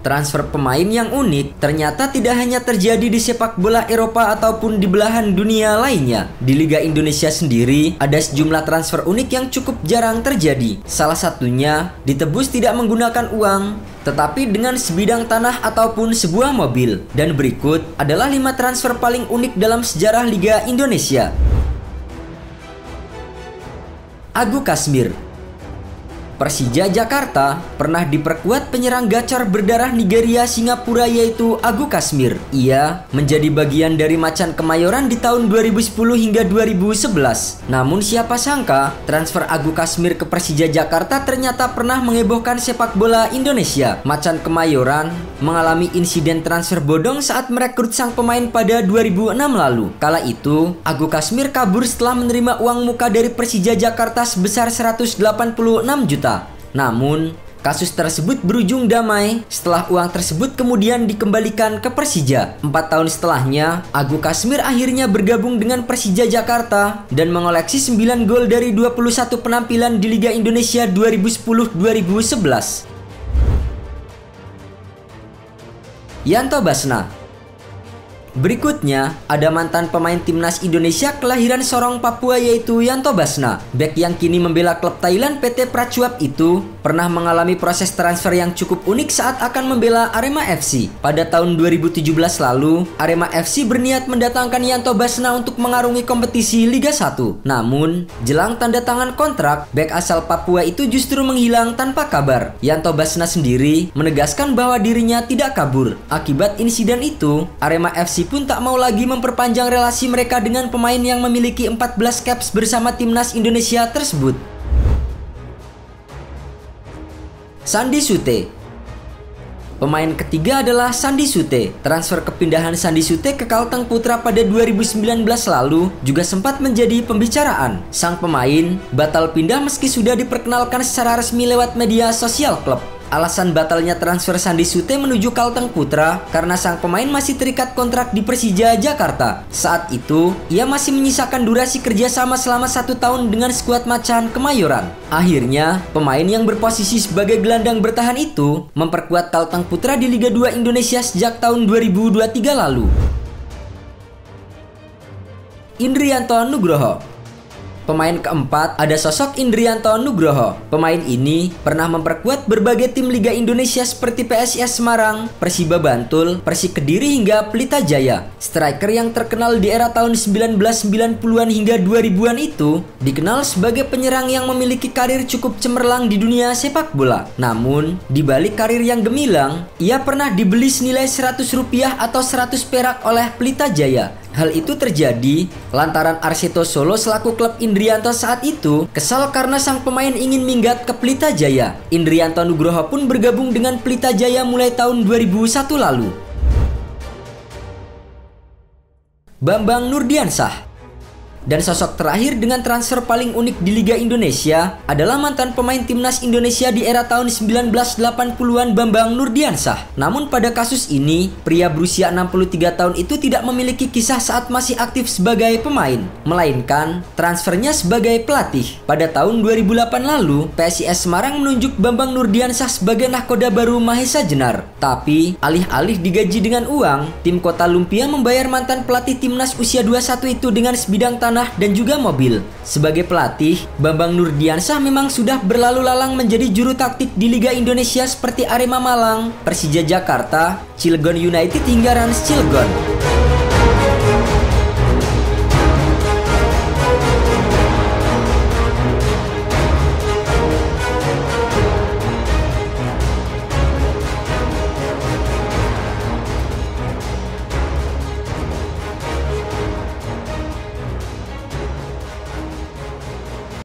Transfer pemain yang unik ternyata tidak hanya terjadi di sepak bola Eropa ataupun di belahan dunia lainnya. Di Liga Indonesia sendiri, ada sejumlah transfer unik yang cukup jarang terjadi. Salah satunya, ditebus tidak menggunakan uang, tetapi dengan sebidang tanah ataupun sebuah mobil. Dan berikut adalah 5 transfer paling unik dalam sejarah Liga Indonesia. Agu Kasmir. Persija Jakarta pernah diperkuat penyerang gacor berdarah Nigeria Singapura yaitu Agu Kasmir. Ia menjadi bagian dari Macan Kemayoran di tahun 2010 hingga 2011. Namun siapa sangka transfer Agu Kasmir ke Persija Jakarta ternyata pernah mengebohkan sepak bola Indonesia. Macan Kemayoran mengalami insiden transfer bodong saat merekrut sang pemain pada 2006 lalu. Kala itu Agu Kasmir kabur setelah menerima uang muka dari Persija Jakarta sebesar 186 juta. Namun, kasus tersebut berujung damai setelah uang tersebut kemudian dikembalikan ke Persija. 4 tahun setelahnya, Agu Kasmir akhirnya bergabung dengan Persija Jakarta dan mengoleksi 9 gol dari 21 penampilan di Liga Indonesia 2010-2011. Yanto Basna. Berikutnya, ada mantan pemain timnas Indonesia kelahiran Sorong, Papua yaitu Yanto Basna. Bek yang kini membela klub Thailand PT Prachuap itu pernah mengalami proses transfer yang cukup unik saat akan membela Arema FC. Pada tahun 2017 lalu, Arema FC berniat mendatangkan Yanto Basna untuk mengarungi kompetisi Liga 1. Namun, jelang tanda tangan kontrak, bek asal Papua itu justru menghilang tanpa kabar. Yanto Basna sendiri menegaskan bahwa dirinya tidak kabur. Akibat insiden itu, Arema FC pun tak mau lagi memperpanjang relasi mereka dengan pemain yang memiliki 14 caps bersama timnas Indonesia tersebut. Sandi Sute. Pemain ketiga adalah Sandi Sute. Transfer kepindahan Sandi Sute ke Kalteng Putra pada 2019 lalu juga sempat menjadi pembicaraan. Sang pemain batal pindah meski sudah diperkenalkan secara resmi lewat media sosial klub. Alasan batalnya transfer Sandi Sute menuju Kalteng Putra karena sang pemain masih terikat kontrak di Persija Jakarta. Saat itu, ia masih menyisakan durasi kerjasama selama 1 tahun dengan skuad Macan Kemayoran. Akhirnya, pemain yang berposisi sebagai gelandang bertahan itu memperkuat Kalteng Putra di Liga 2 Indonesia sejak tahun 2023 lalu. Indrianto Nugroho. Pemain keempat ada sosok Indrianto Nugroho. Pemain ini pernah memperkuat berbagai tim Liga Indonesia seperti PSIS Semarang, Persiba Bantul, Persik Kediri hingga Pelita Jaya. Striker yang terkenal di era tahun 1990-an hingga 2000-an itu dikenal sebagai penyerang yang memiliki karir cukup cemerlang di dunia sepak bola. Namun, di balik karir yang gemilang, ia pernah dibeli senilai Rp100 atau 100 perak oleh Pelita Jaya. Hal itu terjadi lantaran Arseto Solo selaku klub Indrianto saat itu kesal karena sang pemain ingin minggat ke Pelita Jaya. Indrianto Nugroho pun bergabung dengan Pelita Jaya mulai tahun 2001 lalu. Bambang Nurdiansyah. Dan sosok terakhir dengan transfer paling unik di Liga Indonesia adalah mantan pemain timnas Indonesia di era tahun 1980-an Bambang Nurdiansyah. Namun pada kasus ini, pria berusia 63 tahun itu tidak memiliki kisah saat masih aktif sebagai pemain, melainkan transfernya sebagai pelatih. Pada tahun 2008 lalu, PSIS Semarang menunjuk Bambang Nurdiansyah sebagai nahkoda baru Mahesa Jenar. Tapi, alih-alih digaji dengan uang, tim Kota Lumpia membayar mantan pelatih timnas usia 21 itu dengan sebidang tanah dan juga mobil. Sebagai pelatih, Bambang Nurdiansyah memang sudah berlalu lalang menjadi juru taktik di Liga Indonesia seperti Arema Malang, Persija Jakarta, Cilegon United hingga Rans Cilegon.